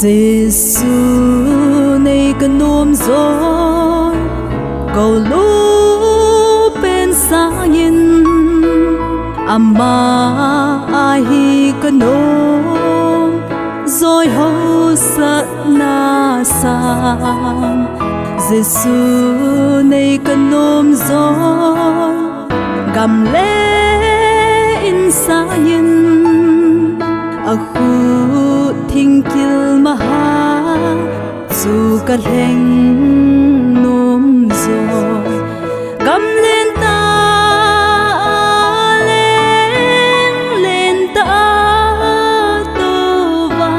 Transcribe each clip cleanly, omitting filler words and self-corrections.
JESU NEI KANOMJOI goulu pensangin ahi kanomjoi housat nasang JESU NEI KANOMJOI gamleh pensangin Akhut thingkil maha lheng nomjoi Gamlentah aleng lentah touva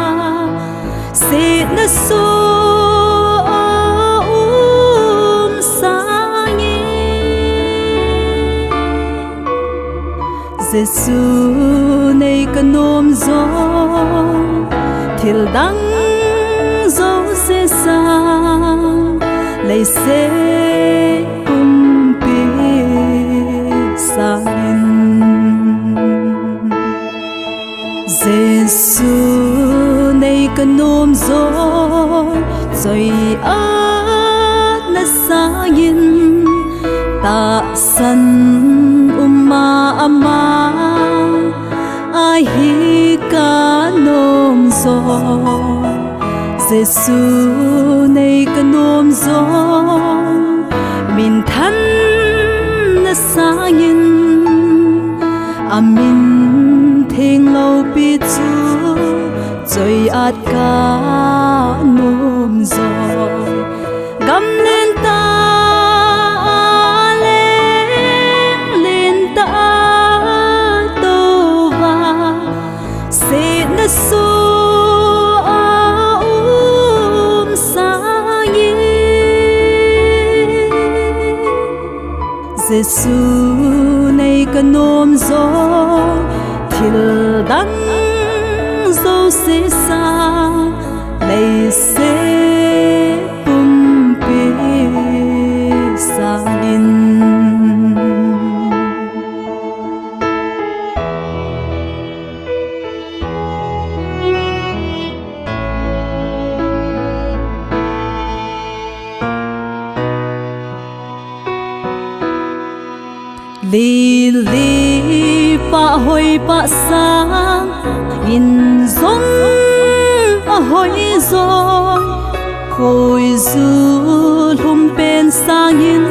Setna sangin JESU NEI KANOMJOI thildang jouse Leiset pumpi sangin JESU NEI KANOMJOI choiat nasangin Tahsan ahi kanomjoi JESU NEI KANOMJOI minthan nasangin Amintheng loupi choiat kanomjoi Gamlentah aleng lentah touva Setna sangin JESU NEI KANOMJOI thildang jouse Leiset pumpi sangin li pa hoi pa sang in zong hoi zoi hoi zu lum pensangin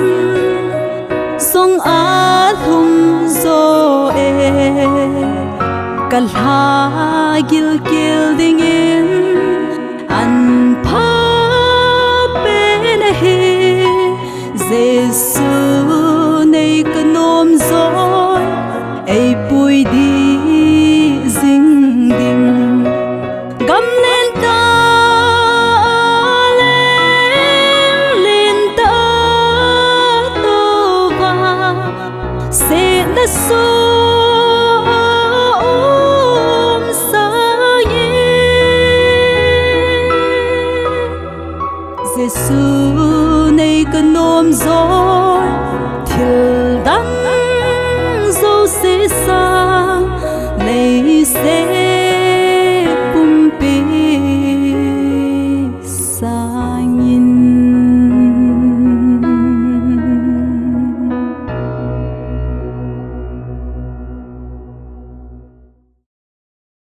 song lum zo kalha gil dingin